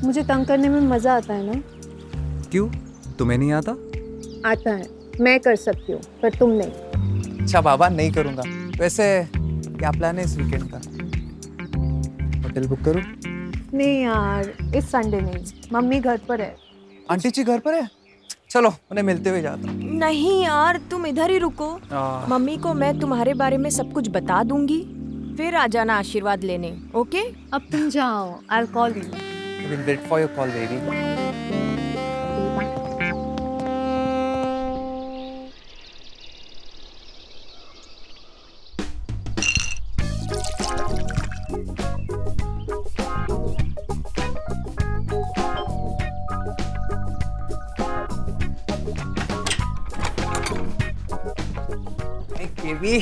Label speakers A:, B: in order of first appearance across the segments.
A: मुझे तंग करने में मजा आता है ना।
B: क्यों, तुम्हें नहीं आता?
A: आता है, मैं कर सकती हूँ पर तुम नहीं।
B: अच्छा बाबा, नहीं करूँगा। वैसे क्या प्लान है इस वीकेंड का? होटल बुक करूँ?
A: नहीं यार, इस संडे नहीं, मम्मी घर पर है।
B: आंटी जी घर पर है? चलो उन्हें मिलते हुए जाता हूँ।
C: नहीं यार, तुम इधर ही रुको।
B: आह।
C: मम्मी को मैं तुम्हारे बारे में सब कुछ बता दूंगी, फिर आ जाना आशीर्वाद लेने। ओके?
A: अब तुम जाओ, I will call you.
B: We'll wait for your call, baby. Hey, baby.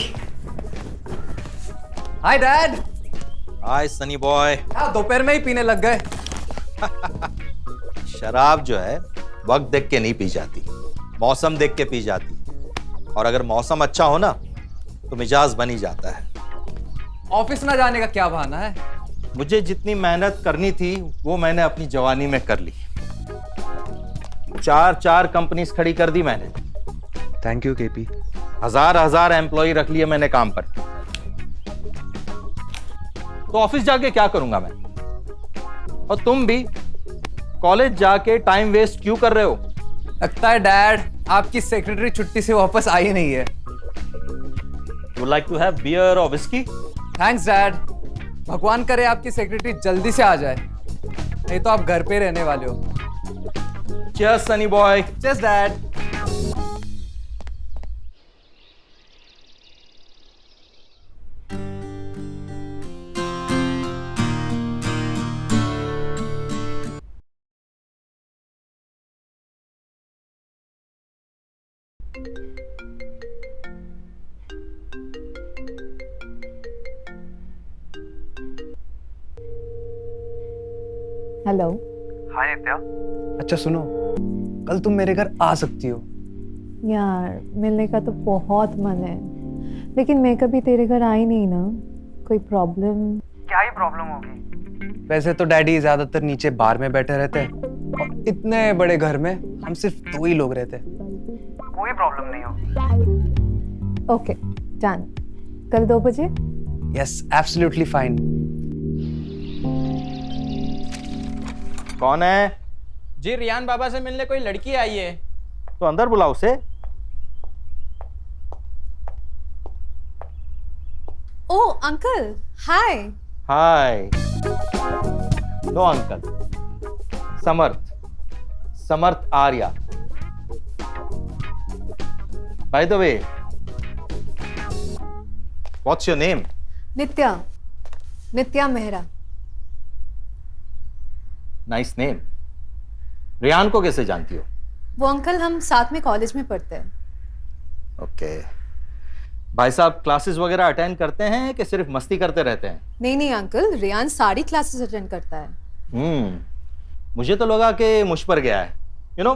B: Hi, Dad.
D: Hi Sunny boy.
B: हाँ, दोपहर में ही पीने लग गए।
D: शराब जो है वक्त देख के नहीं पी जाती, मौसम देख के पी जाती। और अगर मौसम अच्छा हो ना तो मिजाज बनी जाता है।
B: ऑफिस ना जाने का क्या बहाना है?
D: मुझे जितनी मेहनत करनी थी वो मैंने अपनी जवानी में कर ली। चार कंपनीज खड़ी कर दी मैंने।
B: Thank you KP.
D: हजार एम्प्लॉय रख लिए मैंने काम पर। तो ऑफिस जाके क्या करूंगा मैं? और तुम भी कॉलेज जाके टाइम वेस्ट क्यों कर रहे हो?
B: लगता है डैड आपकी सेक्रेटरी छुट्टी से वापस आई नहीं है।
D: Would like to have beer और विस्की?
B: Thanks dad. भगवान करे आपकी सेक्रेटरी जल्दी से आ जाए, नहीं तो आप घर पे रहने वाले हो।
D: Cheers Sunny boy.
B: Cheers dad.
A: Hello.
B: Hi Nitya. अच्छा सुनो, कल तुम मेरे घर आ सकती हो।
A: यार मिलने का तो बहुत मन है, लेकिन मैं कभी तेरे घर आई नहीं ना। कोई प्रॉब्लम?
B: क्या ही प्रॉब्लम होगी? वैसे तो डैडी ज्यादातर नीचे बार में बैठे रहते हैं और इतने बड़े घर में हम सिर्फ 2 ही लोग रहते हैं। कोई प्रॉब्लम नहीं होगी।
A: Okay done. कल 2 बजे?
B: Yes absolutely fine.
D: कौन है?
E: जी रियान बाबा से मिलने कोई लड़की आई है।
D: तो अंदर बुलाओ उसे।
A: Oh uncle, hi.
D: Hi. No uncle, Samarth Arya. By the way, what's your name?
A: Nitya Mehra.
D: Nice name. Riyan को कैसे जानती हो?
A: वो अंकल हम साथ में कॉलेज में पढ़ते हैं।
D: ओके। भाई साहब क्लासेस वगैरह अटेंड करते हैं कि सिर्फ मस्ती करते रहते हैं?
A: नहीं अंकल, रियान सारी क्लासेस अटेंड करता है।
D: मुझे तो लगा कि मुझ पर गया है। यू नो,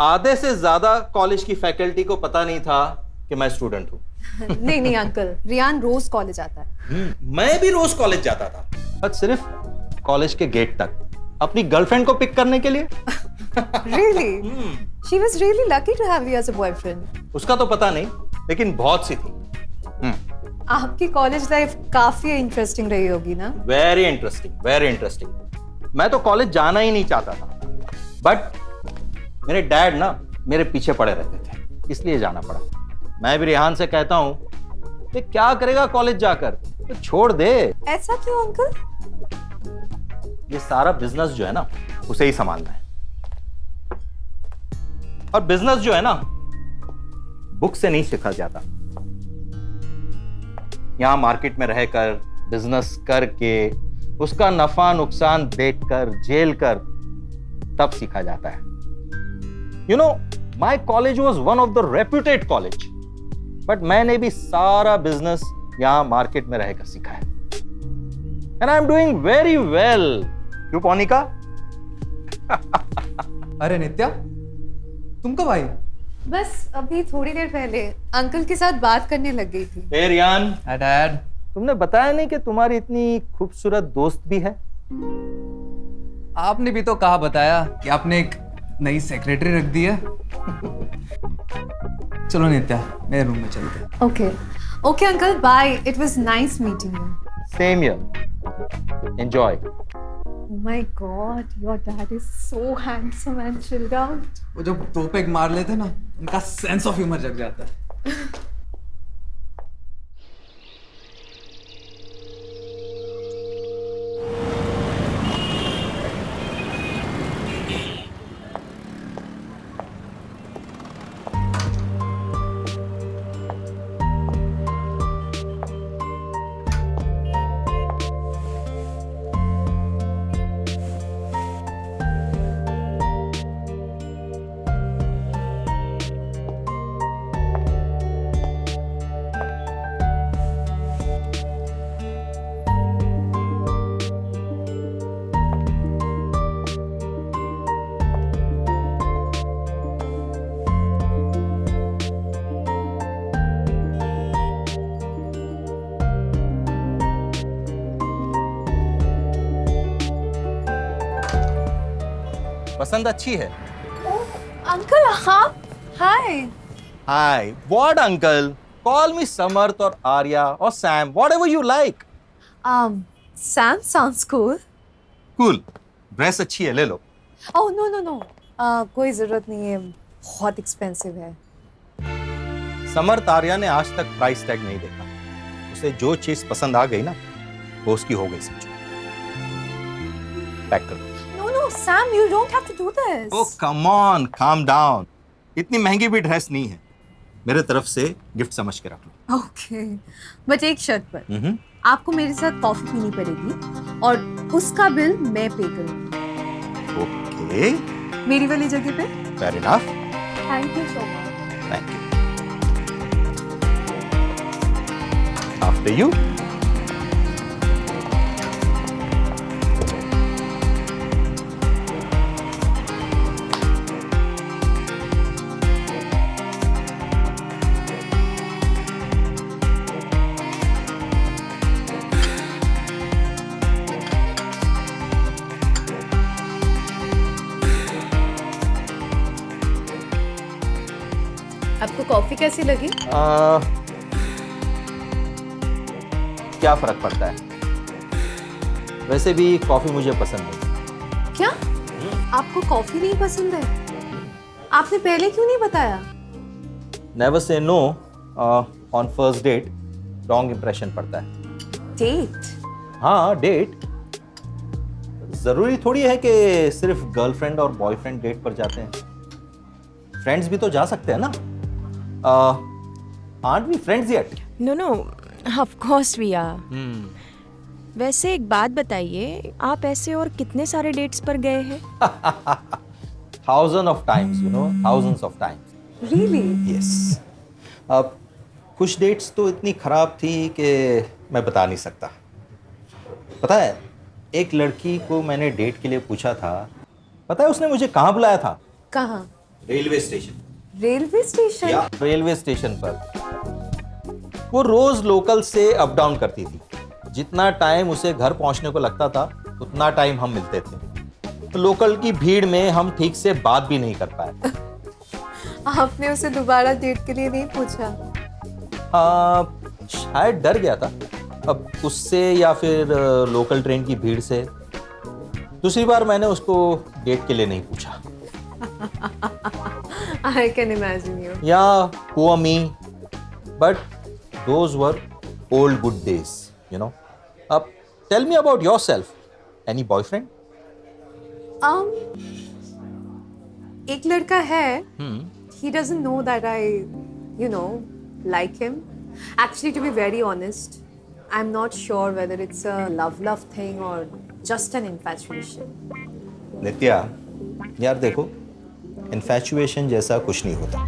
D: आधे से ज्यादा कॉलेज की फैकल्टी को पता नहीं था कि मैं स्टूडेंट हूँ।
A: नहीं अंकल, रियान रोज कॉलेज आता है।
D: मैं भी रोज कॉलेज जाता था, बट सिर्फ कॉलेज के गेट तक, अपनी गर्लफ्रेंड को पिक करने के लिए।
A: Really? She was really lucky to have you as a boyfriend.
D: उसका तो पता नहीं, लेकिन बहुत सी थी।
A: आपकी कॉलेज लाइफ काफी इंटरेस्टिंग रही होगी ना?
D: Very interesting. मैं तो कॉलेज जाना ही नहीं चाहता था, बट मेरे डैड ना मेरे पीछे पड़े रहते थे, इसलिए जाना पड़ा। मैं भी रेहान से कहता हूँ कि क्या करेगा कॉलेज जाकर, तो छोड़ दे।
A: ऐसा क्यों अंकल?
D: ये सारा बिजनेस जो है ना उसे ही संभालना है, और बिजनेस जो है ना बुक से नहीं सीखा जाता। यहां मार्केट में रहकर बिजनेस करके उसका नफा नुकसान देखकर झेल कर तब सीखा जाता है। You know, my college was one of the reputed college, but मैंने भी सारा बिजनेस यहां मार्केट में रहकर सीखा है, and I am doing very well. क्यों पौनिका?
B: अरे नित्या, तुम कब आई?
A: बस अभी थोड़ी देर पहले अंकल के साथ बात करने लग गई थी।
D: हे रियान,
B: हाय डैड।
D: तुमने बताया नहीं कि तुम्हारी इतनी खूबसूरत दोस्त भी है।
B: आपने भी तो कहा बताया कि आपने एक नई सेक्रेटरी रख दी है। चलो नित्या, मेरे रूम में चलते हैं।
A: Okay. Okay, uncle. Bye. It was nice meeting you.
D: Same here, enjoy.
A: Oh my God, your dad is so handsome and chilled out.
B: वो जब दो पेग मार लेते ना, उनका सेंस ऑफ ह्यूमर जग जाता है।
D: पसंद अच्छी है।
A: Uncle, हाँ. Hi.
D: Hi, what uncle? Call me Samarth और आर्या और Sam, whatever you like.
A: Sam sounds cool.
D: Cool. Dress अच्छी है, ले लो।
A: Oh no. कोई जरूरत नहीं है. बहुत एक्सपेंसिव है.
D: समर्थ आर्या ने आज तक प्राइस टैग नहीं देखा। उसे जो चीज पसंद आ गई ना, वो उसकी हो गई समझो। पैक कर।
A: No, Sam, you don't have to do this.
D: Oh come on, calm down. इतनी महंगी भी ड्रेस नहीं है। मेरे तरफ से गिफ्ट समझ के रख लो।
A: Okay. बट एक शर्त पर. आपको मेरे साथ कॉफी पीनी पड़ेगी और उसका बिल मैं पे करूंगी.
D: ओके,
A: मेरी वाली जगह पे.
D: Fair enough.
A: Thank you so much.
D: Thank you. After you.
A: आपको कॉफी कैसी लगी?
D: क्या फर्क पड़ता है? वैसे भी कॉफी मुझे पसंद नहीं।
A: क्या? आपको कॉफी नहीं पसंद है? आपने पहले क्यों नहीं बताया?
D: Never say no on first date. Wrong impression पड़ता है।
A: डेट?
D: हाँ, डेट। जरूरी थोड़ी है कि सिर्फ गर्लफ्रेंड और बॉयफ्रेंड डेट पर जाते हैं। फ्रेंड्स भी तो जा सकते हैं ना। aren't we friends yet?
C: No, of course we are. वैसे एक बात बताइए, आप ऐसे और कितने सारे डेट्स पर गए हैं?
D: Thousands of times, you know, thousands of times.
A: Really?
D: Yes. अब कुछ डेट्स तो इतनी खराब थी कि मैं बता नहीं सकता। पता है, एक लड़की को मैंने डेट के लिए पूछा था। पता है उसने मुझे कहाँ बुलाया था?
A: कहाँ?
D: Railway station.
A: Railway station?
D: या रेलवे स्टेशन पर। वो रोज लोकल से अप डाउन करती थी। जितना टाइम उसे घर पहुंचने को लगता था, उतना टाइम हम मिलते थे। तो लोकल की भीड़ में हम ठीक से बात भी नहीं कर पाए।
A: आपने उसे दोबारा डेट के लिए नहीं पूछा?
D: शायद डर गया था, अब उससे या फिर लोकल ट्रेन की भीड़ से। दूसरी बार मैंने उसको डेट के लिए नहीं पूछा।
A: I can imagine you.
D: Yeah, poor me. But those were old good days, you know. Tell me about yourself. Any boyfriend?
A: एक लड़का है. He doesn't know that I, you know, like him. Actually, to be very honest, I'm not sure whether it's a love thing or just an infatuation.
D: नित्या, यार देखो, infatuation जैसा कुछ नहीं होता।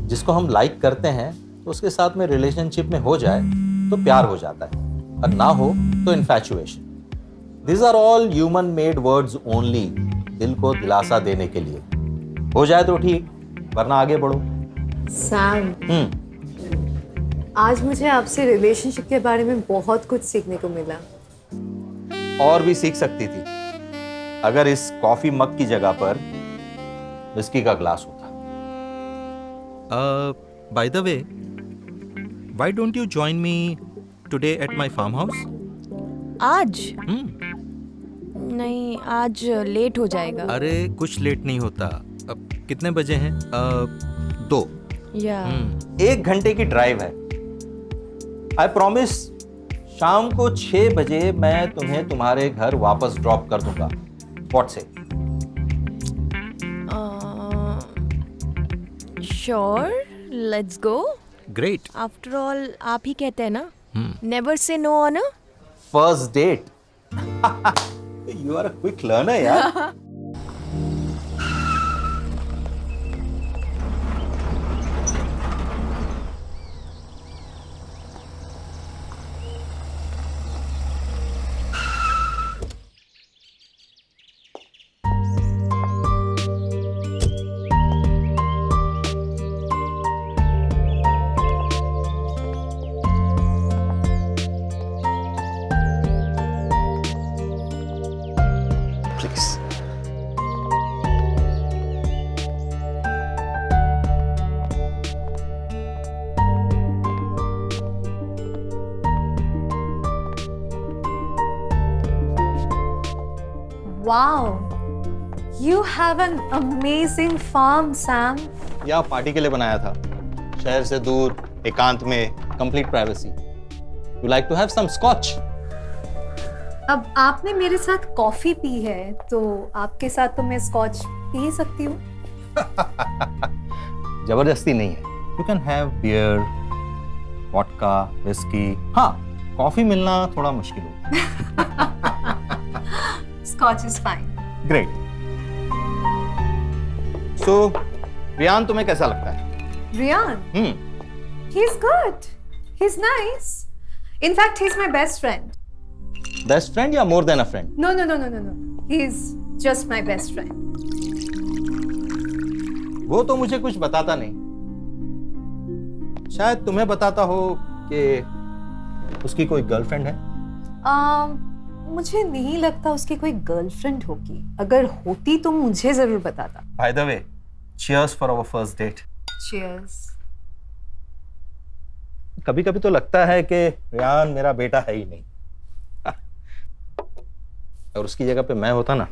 D: जिसको हम लाइक करते हैं तो उसके साथ में रिलेशनशिप में हो जाए तो प्यार हो जाता है, और ना हो तो infatuation. These are all human made words only, दिल को दिलासा देने के लिए। हो जाए तो ठीक, वरना आगे बढ़ो।
A: Sam, आज मुझे आपसे रिलेशनशिप के बारे में बहुत कुछ सीखने को मिला।
D: और भी सीख सकती थी। अगर इस कॉफी मग की जगह पर विस्की का ग्लास होता।
F: By the way, why don't you join me today at my farmhouse?
C: आज
F: Hmm.
C: नहीं, आज लेट हो जाएगा।
F: अरे कुछ लेट नहीं होता। अब कितने बजे हैं? 2।
C: या
D: 1 घंटे की ड्राइव है। आई प्रॉमिस शाम को 6 बजे मैं तुम्हें तुम्हारे घर वापस ड्रॉप कर दूंगा। What say?
C: Sure, let's go.
F: Great.
C: After all आप ही कहते हैं ना, never say no on a
D: first date. You are a quick learner यार। Please.
A: Wow, you have an amazing farm, Sam.
D: यह पार्टी के लिए बनाया था, शहर से दूर, एकांत में, complete privacy. You like to have some scotch?
A: अब आपने मेरे साथ कॉफी पी है, तो आपके साथ तो मैं स्कॉच पी ही सकती हूँ।
D: जबरदस्ती नहीं है। You can have beer, vodka, whisky. हाँ, कॉफी मिलना थोड़ा मुश्किल होगा।
A: Scotch is fine.
D: Great. So Riyan तुम्हें कैसा लगता है?
A: Rian, he's good. He's nice. In fact, he's my best friend.
D: Best friend या more than a friend?
A: No. He's just my best friend.
D: वो तो मुझे कुछ बताता नहीं। शायद तुम्हें बताता हो कि उसकी कोई गर्लफ्रेंड है।
A: मुझे नहीं लगता उसकी कोई गर्लफ्रेंड होगी। अगर होती तो मुझे जरूर बताता।
D: By the way, cheers for our first date.
A: Cheers.
D: कभी कभी तो लगता है कि रियान मेरा बेटा है ही नहीं। और उसकी जगह पे मैं होता ना,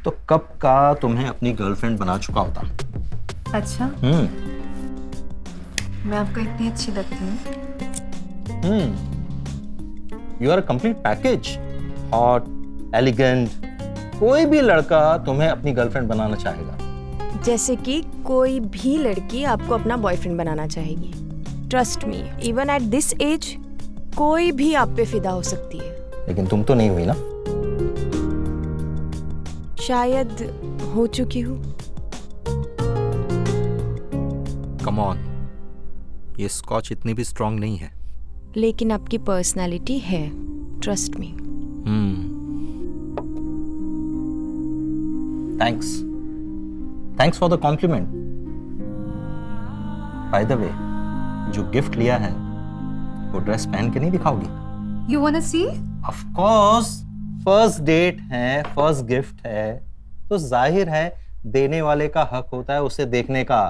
D: तो कब का तुम्हें अपनी गर्लफ्रेंड बना चुका होता।
A: अच्छा, मैं आपको इतनी अच्छी लगती हूँ?
D: You are complete package. Hot, elegant. कोई भी लड़का तुम्हें अपनी गर्लफ्रेंड बनाना चाहेगा।
C: जैसे कि कोई भी लड़की आपको अपना बॉयफ्रेंड बनाना चाहेगी। Trust me, even at this age कोई भी आप पे फिदा हो सकती है।
D: लेकिन तुम तो नहीं हुई ना।
C: शायद हो चुकी हूँ।
F: कम ऑन, ये स्कॉच इतनी भी स्ट्रांग नहीं है।
C: लेकिन आपकी पर्सनालिटी है, trust me.
D: Thanks for the compliment. By the way, जो गिफ्ट लिया है वो ड्रेस पहन के नहीं दिखाओगी?
A: You wanna see?
D: Of course, first date है, फर्स्ट गिफ्ट है, तो जाहिर है देने वाले का हक होता है उसे देखने का।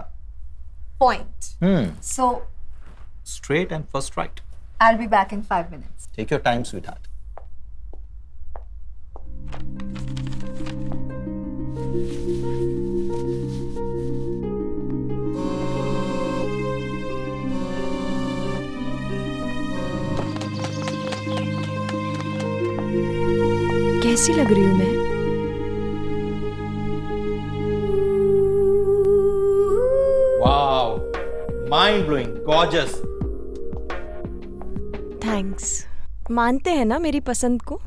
A: Point. So,
D: straight and first right.
A: I'll be back in 5 minutes.
D: Take your time sweetheart.
C: कैसी लग रही हूँ मैं?
D: Wow, mind blowing, gorgeous.
C: Thanks. मानते हैं ना मेरी पसंद को?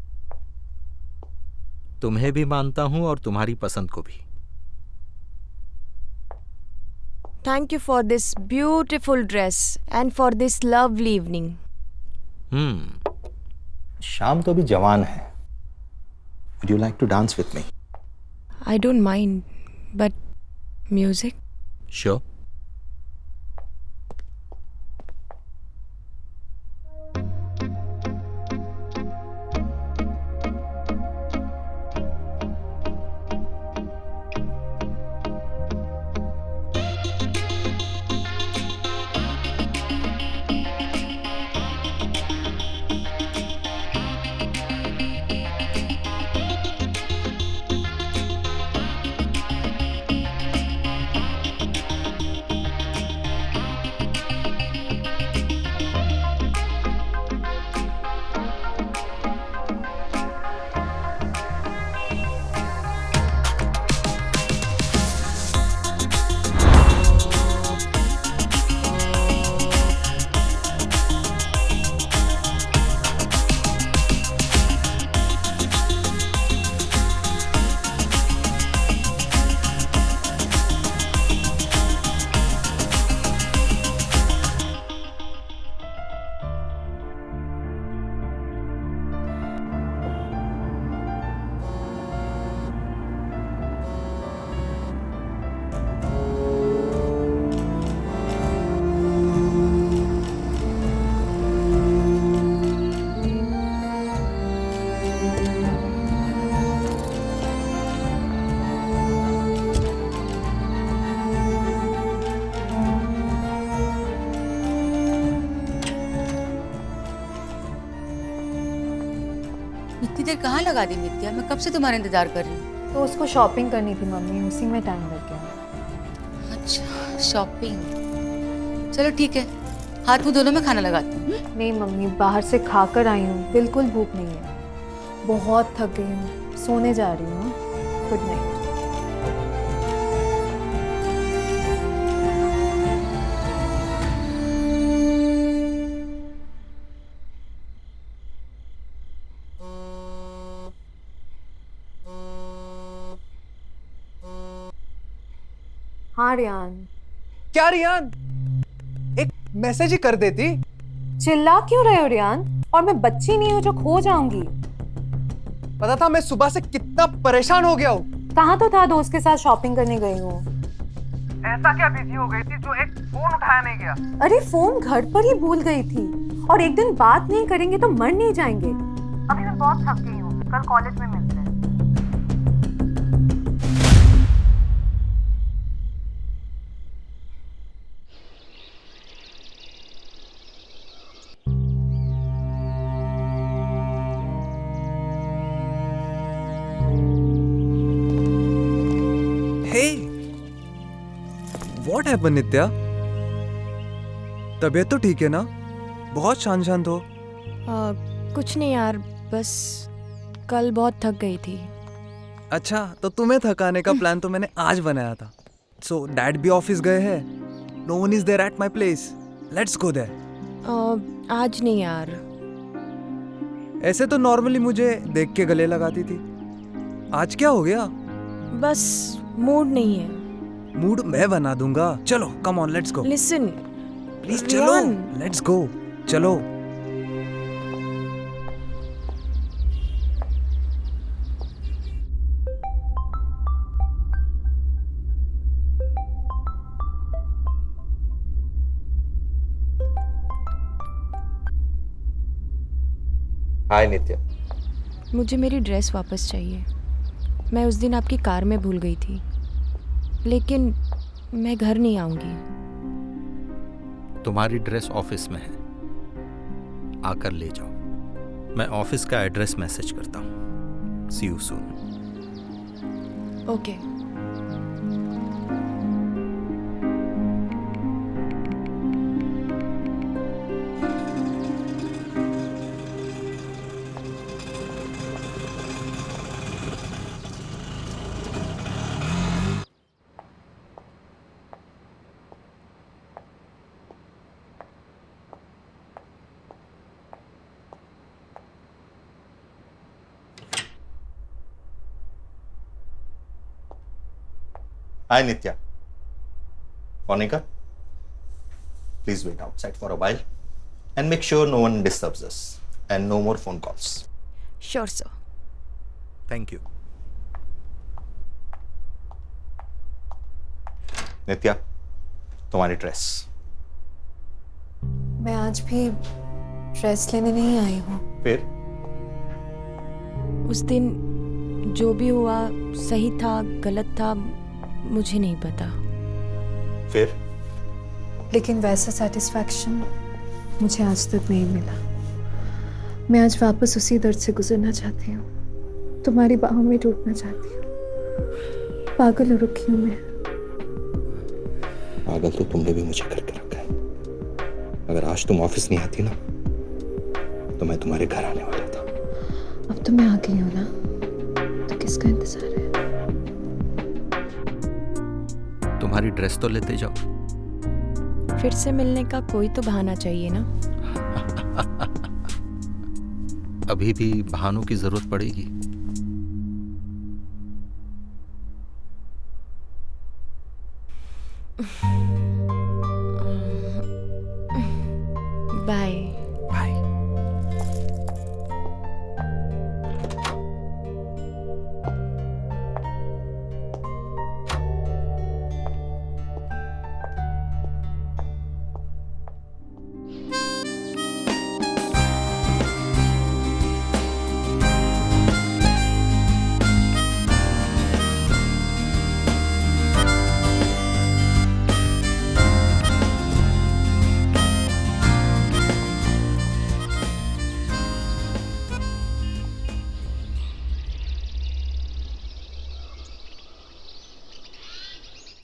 F: तुम्हें भी मानता हूं और तुम्हारी पसंद को भी।
C: Thank you for this beautiful dress and for this lovely evening.
D: शाम तो भी जवान है। Would you like to dance with me?
C: I don't mind, but music?
F: Sure.
G: इतनी देर कहाँ लगा दी नित्या? मैं कब से तुम्हारा इंतजार कर रही हूँ।
A: तो उसको शॉपिंग करनी थी मम्मी, उसी में टाइम लग गया।
G: अच्छा, शॉपिंग। चलो ठीक है, हाथ मुंह दोनों में खाना लगाती हूँ।
A: नहीं मम्मी, बाहर से खाकर आई हूँ, बिल्कुल भूख नहीं है। बहुत थक गई हूँ, सोने जा रही हूँ। Good night. हाँ रियान।
B: क्या रियान, एक मैसेज ही कर देती।
A: चिल्ला क्यों रहे हो रियान? और मैं बच्ची नहीं हूँ जो खो जाऊंगी।
B: पता था मैं सुबह से कितना परेशान हो गया हूँ।
A: कहाँ तो था, दोस्त के साथ शॉपिंग करने गई हूँ।
B: ऐसा क्या बिजी हो गई थी जो एक फोन उठाया नहीं गया?
A: अरे फोन घर पर ही भूल गई थी। और एक दिन बात नहीं करेंगे तो मर नहीं जाएंगे। अभी मैं बहुत थक गई हूँ, कल कॉलेज में मिलते हैं।
B: Hey, what happened नित्या? तबीयत तो ठीक है ना? बहुत शांत शांत हो।
C: कुछ नहीं यार, बस कल बहुत थक गई थी।
B: अच्छा, तो तुम्हें थकाने का प्लान तो मैंने आज बनाया था। सो डैड भी ऑफिस गए हैं। No one is there at my place. Let's go there.
C: आज नहीं यार।
B: ऐसे तो नॉर्मली मुझे देख के गले लगाती थी। आज क्या हो गया?
C: बस मूड नहीं है।
B: मूड मैं बना दूंगा। चलो come on, let's go.
C: Listen
B: please चलो, लेट्स गो। चलो।
D: हाय नित्या।
C: मुझे मेरी ड्रेस वापस चाहिए। मैं उस दिन आपकी कार में भूल गई थी, लेकिन मैं घर नहीं आऊंगी।
F: तुम्हारी ड्रेस ऑफिस में है, आकर ले जाओ। मैं ऑफिस का एड्रेस मैसेज करता हूँ। See you soon.
C: Okay.
D: Hi Nitya. Monica, please wait outside for a while and make sure no one disturbs us and no more phone calls.
C: Sure sir.
F: Thank you.
D: Nitya, तुम्हारी dress.
A: मैं आज भी dress लेने नहीं आई हूँ।
D: फिर
C: उस दिन जो भी हुआ सही था गलत था मुझे नहीं पता।
D: फिर
A: लेकिन वैसा सेटिस्फैक्शन मुझे आज तक नहीं मिला। मैं आज वापस उसी दर्द से गुजरना चाहती हूँ, तुम्हारी बाहों में टूटना चाहती हूँ। पागल हो रखी हूँ मैं।
D: पागल तो तुमने भी मुझे करके रखा है। अगर आज तुम ऑफिस नहीं आती ना तो मैं तुम्हारे घर आने वाला था।
A: अब तो मैं आ गई हूँ ना, तो किसका इंतजार है?
F: तुम्हारी ड्रेस तो लेते जाओ।
C: फिर से मिलने का कोई तो बहाना चाहिए ना।
F: अभी भी बहानों की जरूरत पड़ेगी।
C: बाय।
F: बाय।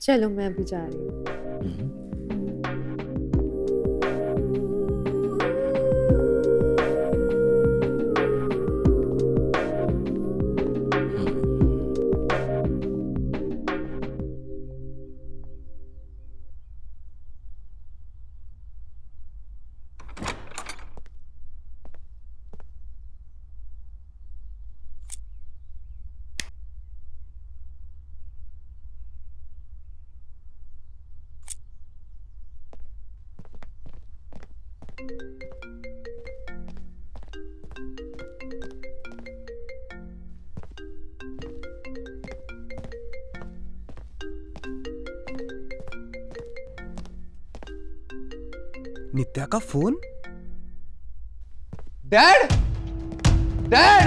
A: चलो मैं अभी जा रही हूँ।
B: नित्या का फोन। डैड, डैड,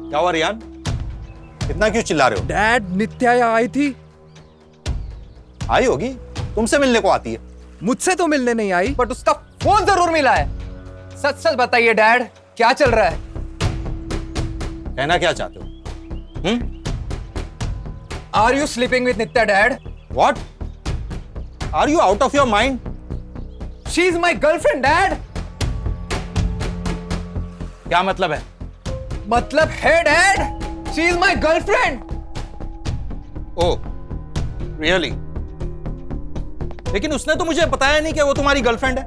D: क्या हुआ रियान? इतना क्यों चिल्ला रहे हो?
B: डैड, नित्या यहाँ आई थी।
D: आई होगी, तुमसे मिलने को आती है।
B: मुझसे तो मिलने नहीं आई, बट उसका फोन जरूर मिला है। सच सच बताइए डैड, क्या चल रहा है?
D: कहना क्या चाहते हो?
B: Are you sleeping with Nitya dad?
D: What? Are you out of your mind?
B: She is my girlfriend dad.
D: क्या मतलब है?
B: मतलब है dad, she is my girlfriend.
D: Oh, really? लेकिन उसने तो मुझे बताया नहीं कि वो तुम्हारी गर्लफ्रेंड है।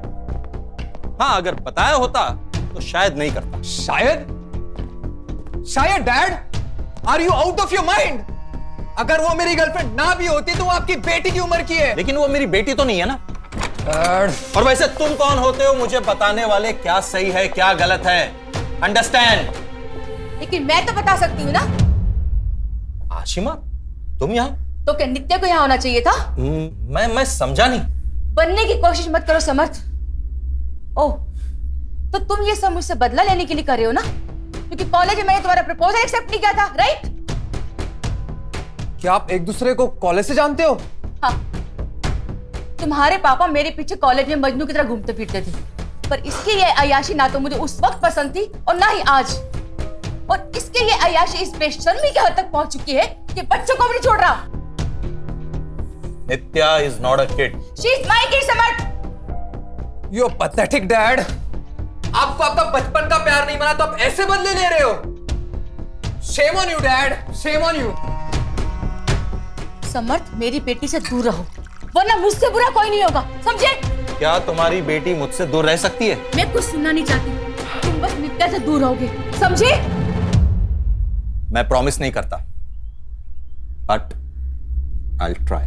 D: हाँ, अगर बताया होता तो शायद नहीं करता।
B: शायद? शायद dad? Are you out of your mind? अगर वो मेरी गर्लफ्रेंड ना भी होती तो वो आपकी बेटी की उम्र की है।
D: लेकिन वो मेरी बेटी तो नहीं है ना।
B: डैड,
D: और वैसे तुम कौन होते हो मुझे बताने वाले क्या सही है क्या गलत है? अंडरस्टैंड?
G: लेकिन मैं तो बता सकती हूँ ना।
D: आशिमा, तुम यहाँ?
G: तो क्या नित्या को यहाँ होना चाहिए था?
D: मैं समझा नहीं।
G: बनने की कोशिश मत करो समर्थ। ओह, तो तुम ये सब मुझसे बदला लेने के लिए कर रहे हो ना? क्योंकि कॉलेज में मैंने तुम्हारा प्रपोजल एक्सेप्ट नहीं किया था, राइट?
B: क्या आप एक दूसरे को कॉलेज से जानते हो?
G: हाँ, तुम्हारे पापा मेरे पीछे कॉलेज में मजनू की तरह घूमते फिरते थे, पर इसकी ये अय्याशी ना तो मुझे उस वक्त पसंद थी और ना ही आज। और इसके ये अय्याशी इस बेशर्मी के हद तक पहुंच चुकी है कि बच्चों को भी नहीं छोड़ रहा।
D: Nitya is not a kid.
G: She is my kid Samarth.
B: You are pathetic dad. आपको आपका बचपन का प्यार नहीं मिला तो आप ऐसे बदले ले रहे हो। Shame on you dad, shame on you.
G: Samarth, मेरी बेटी से दूर रहो, वरना मुझसे बुरा कोई नहीं होगा, समझे?
D: क्या तुम्हारी बेटी मुझसे दूर रह सकती है?
G: मैं कुछ सुनना नहीं चाहती, तुम बस नित्या से दूर रहोगे, समझे?
D: मैं प्रॉमिस नहीं करता, बट आई विल ट्राई।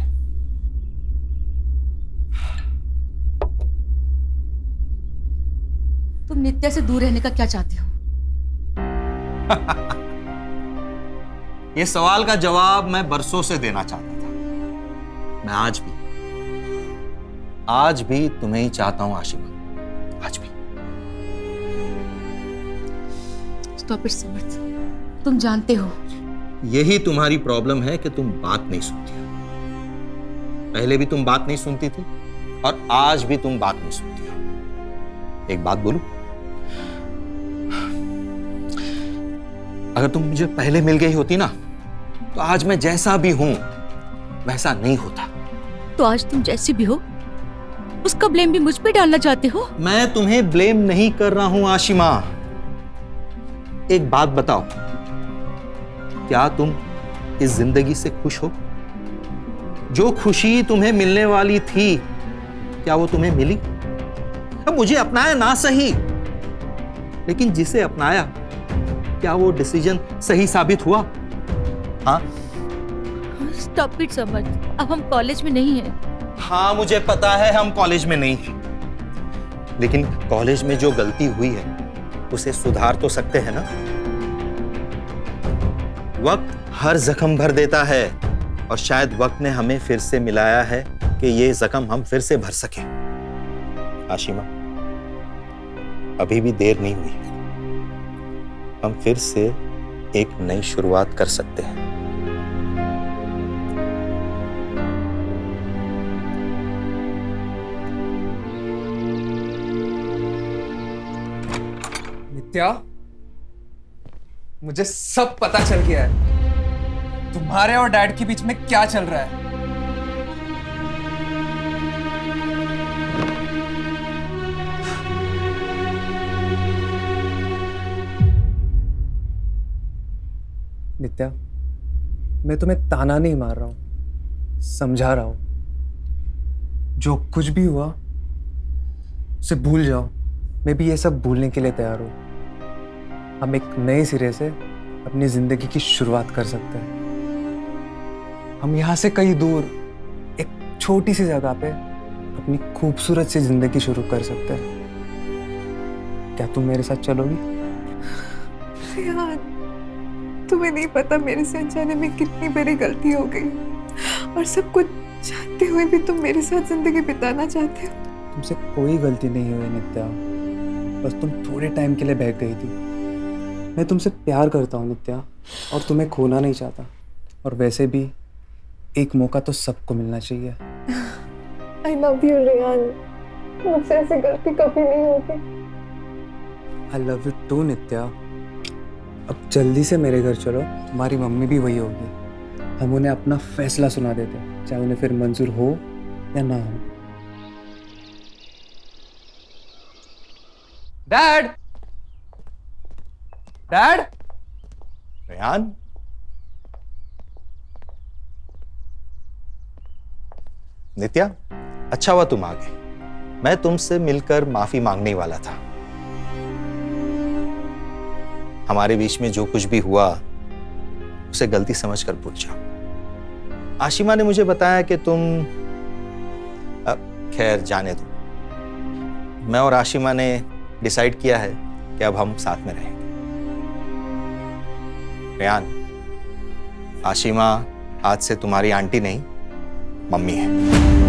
G: तुम नित्या से दूर रहने का क्या चाहते हो?
D: ये सवाल का जवाब मैं बरसों से देना चाहता था। मैं आज भी तुम्हें ही चाहता हूं आशिमा, आज भी।
G: स्टॉप इट समर्थ, तुम जानते हो
D: यही तुम्हारी प्रॉब्लम है कि तुम बात नहीं सुनती हो। पहले भी तुम बात नहीं सुनती थी और आज भी तुम बात नहीं सुनती हो। एक बात बोलूं? अगर तुम मुझे पहले मिल गई होती ना तो आज मैं जैसा भी हूं वैसा नहीं होता।
G: तो आज तुम जैसी भी हो उसका ब्लेम भी मुझ पे डालना चाहते हो?
D: मैं तुम्हें ब्लेम नहीं कर रहा हूं आशिमा। एक बात बताओ, क्या तुम इस जिंदगी से खुश हो? जो खुशी तुम्हें मिलने वाली थी क्या वो तुम्हें मिली? अब मुझे अपनाया ना सही, लेकिन जिसे अपनाया क्या वो डिसीजन सही साबित हुआ? हाँ?
G: स्टॉप इट समर्थ, अब हम कॉलेज में नहीं हैं।
D: हाँ, मुझे पता है हम कॉलेज में नहीं हैं, लेकिन कॉलेज में जो गलती हुई है उसे सुधार तो सकते हैं ना? वक्त हर जख्म भर देता है और शायद वक्त ने हमें फिर से मिलाया है कि ये जख्म हम फिर से भर सकें। आशिमा, अभी भी देर नहीं हुई, हम फिर से एक नई शुरुआत कर सकते हैं।
B: नित्या, मुझे सब पता चल गया है तुम्हारे और डैड के बीच में क्या चल रहा है। नित्या, मैं तुम्हें ताना नहीं मार रहा हूँ, समझा रहा हूँ। जो कुछ भी हुआ उसे भूल जाओ। मैं भी ये सब भूलने के लिए तैयार हूँ। हम एक नए सिरे से अपनी जिंदगी की शुरुआत कर सकते हैं। हम यहाँ से कहीं दूर एक छोटी सी जगह पे अपनी खूबसूरत सी जिंदगी शुरू कर सकते हैं। क्या तुम मेरे साथ चलोगी?
A: यार, तुम्हें नहीं पता मेरे से अनजाने में कितनी बड़ी गलती हो गई, और सब कुछ जानते हुए भी तुम मेरे साथ जिंदगी बिताना चाहते हो।
B: तुमसे कोई गलती नहीं हुई नित्या, बस तुम थोड़े टाइम के लिए बहक गई थी। मैं तुमसे प्यार करता हूँ नित्या, और तुम्हें खोना नहीं चाहता। और वैसे भी एक मौका तो सबको मिलना चाहिए।
A: I love you, Reyan. मुझसे ऐसी गलती कभी नहीं होगी।
B: I love you too नित्या। अब जल्दी से मेरे घर चलो, तुम्हारी मम्मी भी वही होगी। हम उन्हें अपना फैसला सुना देते, चाहे उन्हें फिर मंजूर हो या ना हो।
E: डैड, डैड,
D: रेहान, नित्या, अच्छा हुआ तुम आ गए। मैं तुमसे मिलकर माफी मांगने ही वाला था। हमारे बीच में जो कुछ भी हुआ उसे गलती समझकर भूल जाओ। आशिमा ने मुझे बताया कि तुम खैर जाने दो। मैं और आशिमा ने डिसाइड किया है कि अब हम साथ में रहेंगे। रेहान, आशिमा आज से तुम्हारी आंटी नहीं, मम्मी है।